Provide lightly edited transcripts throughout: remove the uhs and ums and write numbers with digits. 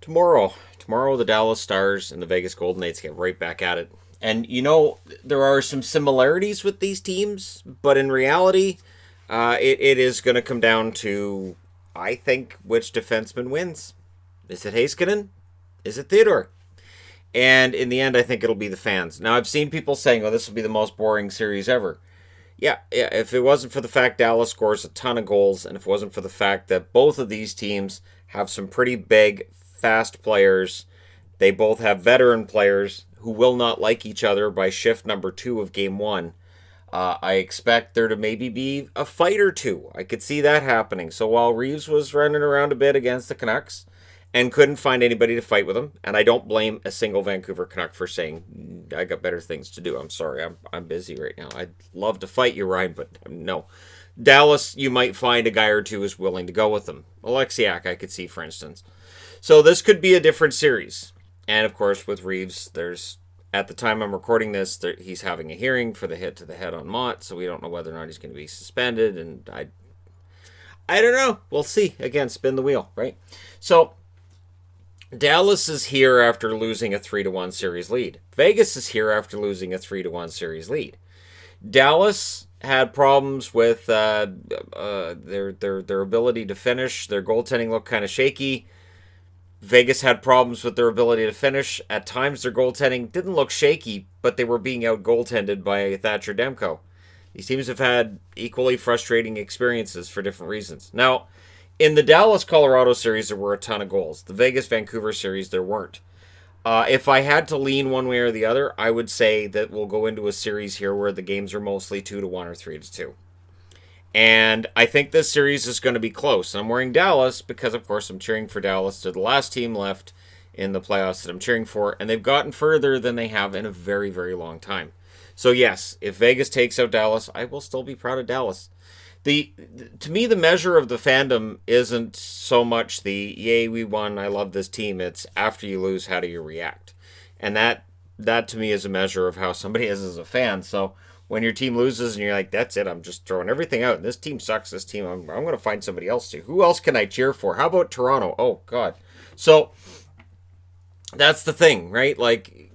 Tomorrow, the Dallas Stars and the Vegas Golden Knights get right back at it. And there are some similarities with these teams, but in reality, it is going to come down to, I think, which defenseman wins. Is it Heiskanen? Is it Theodore? And in the end, I think it'll be the fans. Now, I've seen people saying, "Oh, this will be the most boring series ever." Yeah. If it wasn't for the fact Dallas scores a ton of goals, and if it wasn't for the fact that both of these teams have some pretty big, fast players, they both have veteran players who will not like each other by shift number 2 of game 1. I expect there to maybe be a fight or two. I could see that happening. So while Reeves was running around a bit against the Canucks and couldn't find anybody to fight with him, and I don't blame a single Vancouver Canuck for saying, I got better things to do. I'm sorry, I'm busy right now. I'd love to fight you, Ryan, but no. Dallas, you might find a guy or two is willing to go with them. Alexiak, I could see, for instance. So this could be a different series. And of course, with Reeves, there's at the time I'm recording this, he's having a hearing for the hit to the head on Mott, so we don't know whether or not he's going to be suspended. And I don't know. We'll see. Again, spin the wheel, right? So Dallas is here after losing a 3-1 series lead. Vegas is here after losing a 3-1 series lead. Dallas had problems with their ability to finish. Their goaltending looked kind of shaky. Vegas had problems with their ability to finish. At times, their goaltending didn't look shaky, but they were being out goaltended by Thatcher Demko. These teams have had equally frustrating experiences for different reasons. Now, in the Dallas-Colorado series, there were a ton of goals. The Vegas-Vancouver series, there weren't. If I had to lean one way or the other, I would say that we'll go into a series here where the games are mostly 2-1 or 3-2. And I think this series is going to be close. I'm wearing Dallas because, of course, I'm cheering for Dallas. They're the last team left in the playoffs that I'm cheering for, and they've gotten further than they have in a very, very long time. So, yes, if Vegas takes out Dallas, I will still be proud of Dallas. To me, the measure of the fandom isn't so much the, yay, we won, I love this team. It's after you lose, how do you react? And that to me is a measure of how somebody is as a fan. So when your team loses and you're like, that's it, I'm just throwing everything out. This team sucks. This team, I'm going to find somebody else to. Who else can I cheer for? How about Toronto? Oh, God. So that's the thing, right? Like,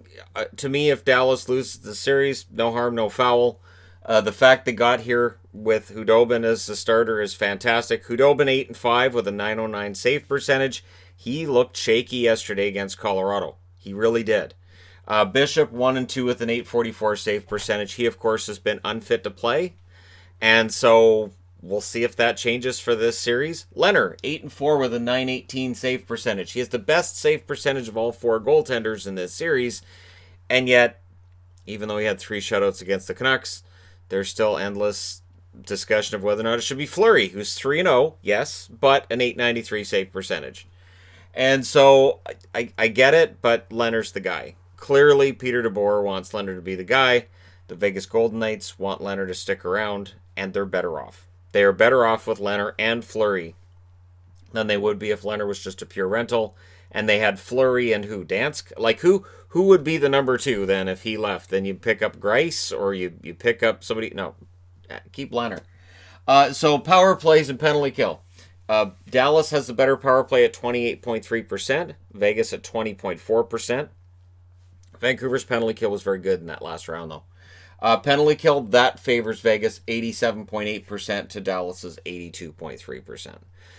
to me, if Dallas loses the series, no harm, no foul. The fact they got here with Hudobin as the starter is fantastic. Hudobin 8-5 with a .909 save percentage. He looked shaky yesterday against Colorado. He really did. Bishop 1-2 with an .844 save percentage. He, of course, has been unfit to play. And so we'll see if that changes for this series. Leonard, 8-4 with a .918 save percentage. He has the best save percentage of all 4 goaltenders in this series. And yet, even though he had 3 shutouts against the Canucks, there's still endless discussion of whether or not it should be Fleury, who's 3-0, yes, but an .893 save percentage. And so I get it, but Leonard's the guy. Clearly, Peter DeBoer wants Leonard to be the guy. The Vegas Golden Knights want Leonard to stick around, and they're better off. They are better off with Leonard and Fleury than they would be if Leonard was just a pure rental, and they had Fleury and who? Dansk? Like, who would be the number 2 then if he left? Then you pick up Grice, or you pick up somebody? No, keep Leonard. So power plays and penalty kill. Dallas has the better power play at 28.3%. Vegas at 20.4%. Vancouver's penalty kill was very good in that last round, though. Penalty kill, that favors Vegas 87.8% to Dallas's 82.3%.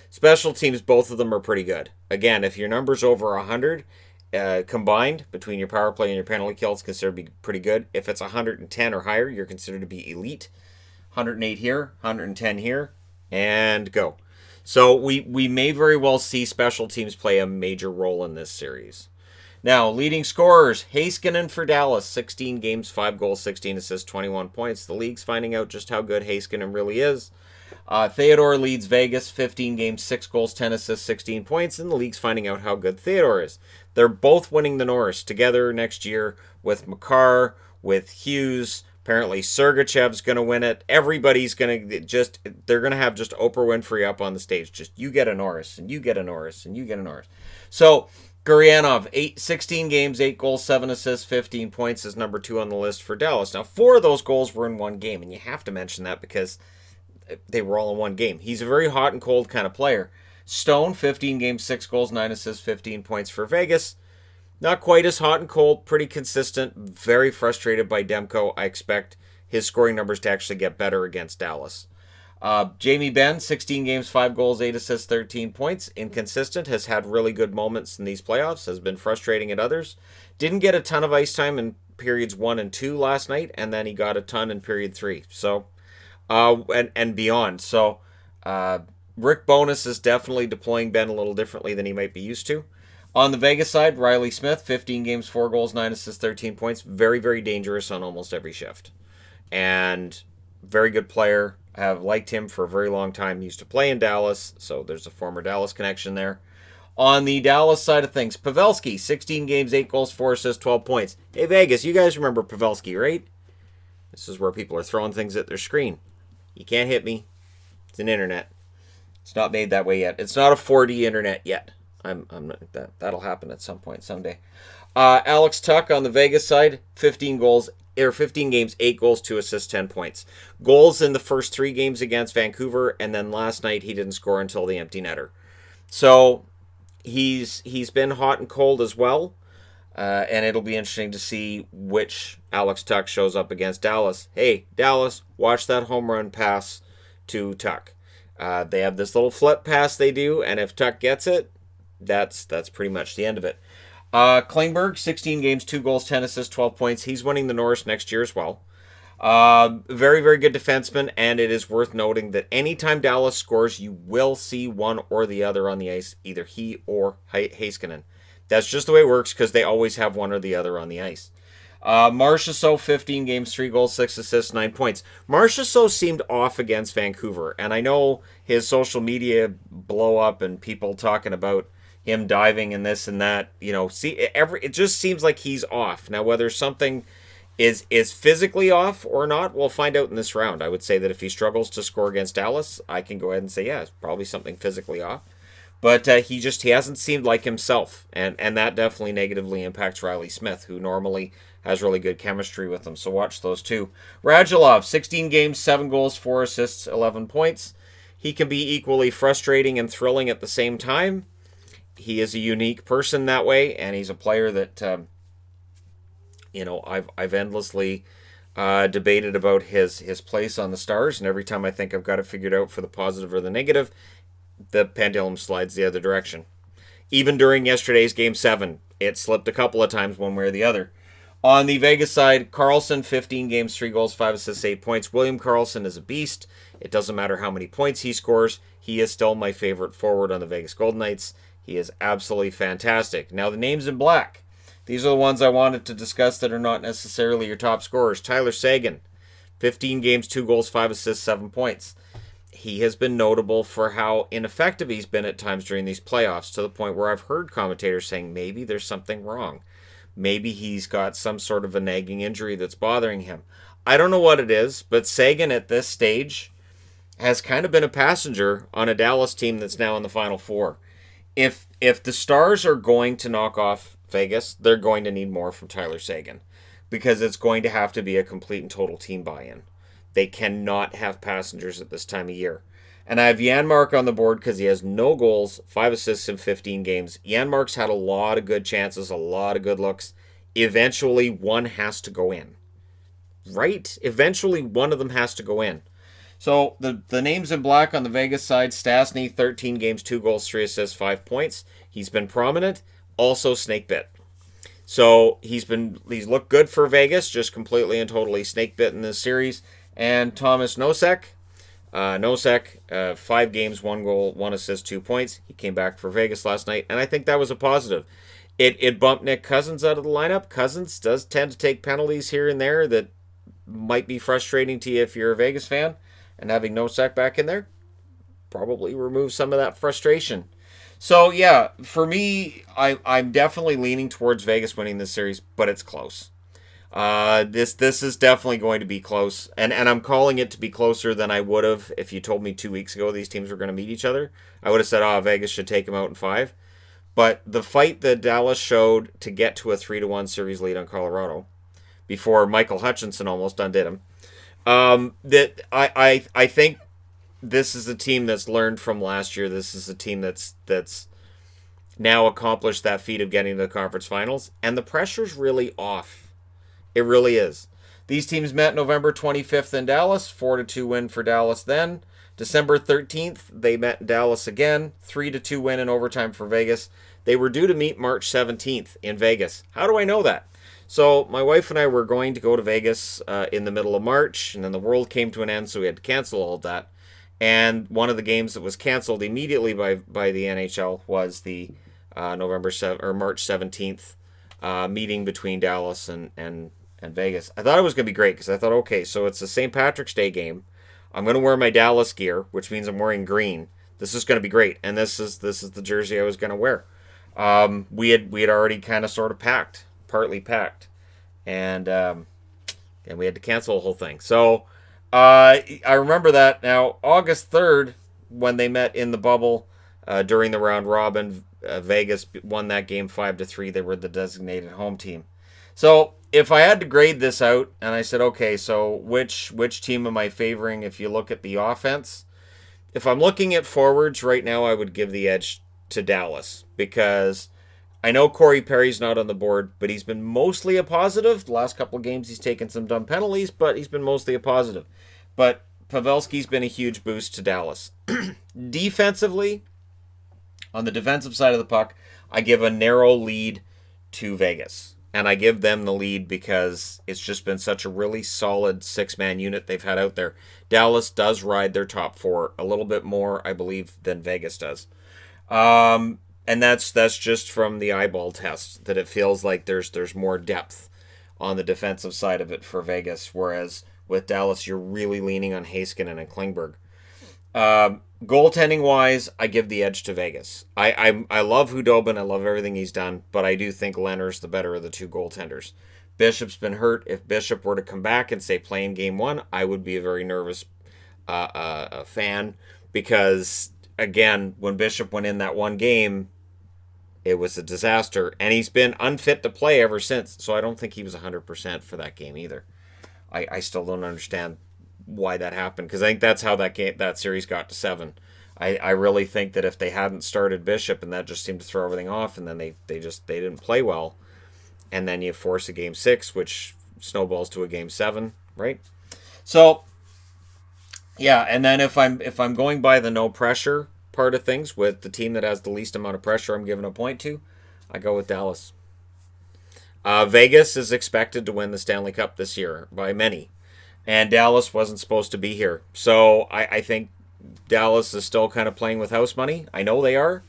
Special teams, both of them are pretty good. Again, if your number's over 100 combined between your power play and your penalty kill, it's considered to be pretty good. If it's 110 or higher, you're considered to be elite. 108 here, 110 here, and go. So we may very well see special teams play a major role in this series. Now, leading scorers, Heiskanen for Dallas, 16 games, 5 goals, 16 assists, 21 points. The league's finding out just how good Heiskanen really is. Theodore leads Vegas, 15 games, 6 goals, 10 assists, 16 points, and the league's finding out how good Theodore is. They're both winning the Norris together next year with Makar, with Hughes. Apparently Sergachev's going to win it. Everybody's going to they're going to have just Oprah Winfrey up on the stage. Just, you get a Norris, and you get a Norris, and you get a Norris. So, Gurianov, 16 games, 8 goals, 7 assists, 15 points is number 2 on the list for Dallas. Now, 4 of those goals were in one game, and you have to mention that because they were all in one game. He's a very hot and cold kind of player. Stone, 15 games, 6 goals, 9 assists, 15 points for Vegas. Not quite as hot and cold, pretty consistent. Very frustrated by Demko. I expect his scoring numbers to actually get better against Dallas. Jamie Benn, 16 games, 5 goals, 8 assists, 13 points. Inconsistent, has had really good moments in these playoffs, has been frustrating at others. Didn't get a ton of ice time in periods 1 and 2 last night, and then he got a ton in period 3. So, and beyond. So, Rick Bowness is definitely deploying Ben a little differently than he might be used to. On the Vegas side, Riley Smith, 15 games, 4 goals, 9 assists, 13 points. Very, very dangerous on almost every shift. And very good player. I have liked him for a very long time. He used to play in Dallas, so there's a former Dallas connection there. On the Dallas side of things, Pavelski, 16 games, 8 goals, 4 assists, 12 points. Hey, Vegas, you guys remember Pavelski, right? This is where people are throwing things at their screen. You can't hit me. It's an internet. It's not made that way yet. It's not a 4D internet yet. I'm not, that'll happen at some point someday. Alex Tuck on the Vegas side, 15 games, 8 goals, 2 assists, 10 points. Goals in the first 3 games against Vancouver, and then last night he didn't score until the empty netter. So he's been hot and cold as well, and it'll be interesting to see which Alex Tuck shows up against Dallas. Hey, Dallas, watch that home run pass to Tuck. They have this little flip pass they do, and if Tuck gets it, that's pretty much the end of it. Klingberg, 16 games, 2 goals, 10 assists, 12 points. He's winning the Norris next year as well. Very, very good defenseman, and it is worth noting that anytime Dallas scores, you will see one or the other on the ice, either he or Heiskanen. That's just the way it works because they always have one or the other on the ice. Marchessault, 15 games, 3 goals, 6 assists, 9 points. Marchessault seemed off against Vancouver, and I know his social media blow up and people talking about him diving and this and that. It just seems like he's off. Now, whether something is physically off or not, we'll find out in this round. I would say that if he struggles to score against Dallas, I can go ahead and say, yeah, it's probably something physically off. But he hasn't seemed like himself, and that definitely negatively impacts Riley Smith, who normally has really good chemistry with him. So watch those two. Radulov, 16 games, 7 goals, 4 assists, 11 points. He can be equally frustrating and thrilling at the same time. He is a unique person that way, and he's a player that I've endlessly debated about his place on the Stars, and every time I think I've got it figured out for the positive or the negative, the pendulum slides the other direction. Even during yesterday's Game 7, it slipped a couple of times one way or the other. On the Vegas side, Karlsson, 15 games, 3 goals, 5 assists, 8 points. William Karlsson is a beast. It doesn't matter how many points he scores. He is still my favorite forward on the Vegas Golden Knights. He is absolutely fantastic. Now, the names in black. These are the ones I wanted to discuss that are not necessarily your top scorers. Tyler Seguin, 15 games, 2 goals, 5 assists, 7 points. He has been notable for how ineffective he's been at times during these playoffs, to the point where I've heard commentators saying maybe there's something wrong. Maybe he's got some sort of a nagging injury that's bothering him. I don't know what it is, but Seguin at this stage has kind of been a passenger on a Dallas team that's now in the Final Four. If the Stars are going to knock off Vegas, they're going to need more from Tyler Seguin, because it's going to have to be a complete and total team buy-in. They cannot have passengers at this time of year. And I have Janmark on the board because he has no goals, 5 assists in 15 games. Janmark's had a lot of good chances, a lot of good looks. Eventually, one has to go in. Right? Eventually, one of them has to go in. So, the names in black on the Vegas side, Stastny, 13 games, 2 goals, 3 assists, 5 points. He's been prominent. Also, snake bit. So, he's looked good for Vegas, just completely and totally snake bit in this series. And Thomas Nosek. Nosek, 5 games, 1 goal, 1 assist, 2 points. He came back for Vegas last night, and I think that was a positive. It bumped Nick Cousins out of the lineup. Cousins does tend to take penalties here and there that might be frustrating to you if you're a Vegas fan. And having Nosek back in there probably removes some of that frustration. So, yeah, for me, I'm definitely leaning towards Vegas winning this series, but it's close. This is definitely going to be close, and I'm calling it to be closer than I would have if you told me 2 weeks ago these teams were going to meet each other. I would have said, Vegas should take them out in 5. But the fight that Dallas showed to get to a 3-1 series lead on Colorado, before Michael Hutchinson almost undid him, that I think this is a team that's learned from last year. This is a team that's now accomplished that feat of getting to the conference finals, and the pressure's really off. It really is. These teams met November 25th in Dallas, 4-2 win for Dallas then. December 13th, they met in Dallas again, 3-2 win in overtime for Vegas. They were due to meet March 17th in Vegas. How do I know that? So my wife and I were going to go to Vegas in the middle of March, and then the world came to an end, so we had to cancel all of that. And one of the games that was canceled immediately by the NHL was the March 17th meeting between Dallas and Vegas. I thought it was going to be great because I thought, okay, so it's a St. Patrick's Day game. I'm going to wear my Dallas gear, which means I'm wearing green. This is going to be great, and this is the jersey I was going to wear. We had already kind of sort of partly packed, and we had to cancel the whole thing. So I remember that. Now August 3rd, when they met in the bubble during the round robin, Vegas won that game 5-3. They were the designated home team. So if I had to grade this out, and I said, okay, so which team am I favoring if you look at the offense? If I'm looking at forwards right now, I would give the edge to Dallas because I know Corey Perry's not on the board, but he's been mostly a positive. The last couple of games he's taken some dumb penalties, but he's been mostly a positive. But Pavelski's been a huge boost to Dallas. Defensively, on the defensive side of the puck, I give a narrow lead to Vegas. And I give them the lead because it's just been such a really solid six-man unit they've had out there. Dallas does ride their top four a little bit more, I believe, than Vegas does. And that's just from the eyeball test, that it feels like there's more depth on the defensive side of it for Vegas, whereas with Dallas, you're really leaning on Heiskanen and Klingberg. Goaltending-wise, I give the edge to Vegas. I love Hudobin. I love everything he's done, but I do think Leonard's the better of the two goaltenders. Bishop's been hurt. If Bishop were to come back and say play in game one, I would be a very nervous fan because, again, when Bishop went in that one game, it was a disaster, and he's been unfit to play ever since, so I don't think he was 100% for that game either. I still don't understand why that happened, because I think that's how that series got to 7. I really think that if they hadn't started Bishop, and that just seemed to throw everything off, and then they didn't play well, and then you force a game 6, which snowballs to a game 7, right? So yeah, and then if I'm going by the no pressure part of things, with the team that has the least amount of pressure I'm giving a point to, I go with Dallas. Vegas is expected to win the Stanley Cup this year by many. And Dallas wasn't supposed to be here. So I think Dallas is still kind of playing with house money. I know they are.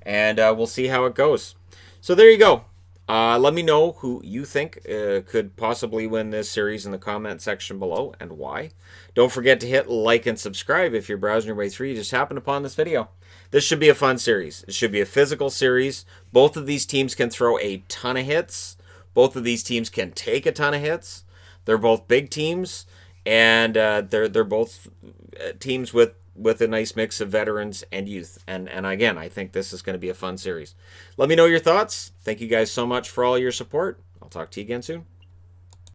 And we'll see how it goes. So there you go. Let me know who you think could possibly win this series in the comment section below and why. Don't forget to hit like and subscribe if you're browsing your way through. You just happened upon this video. This should be a fun series. It should be a physical series. Both of these teams can throw a ton of hits. Both of these teams can take a ton of hits. They're both big teams. And they're both teams with a nice mix of veterans and youth. And again, I think this is going to be a fun series. Let me know your thoughts. Thank you guys so much for all your support. I'll talk to you again soon.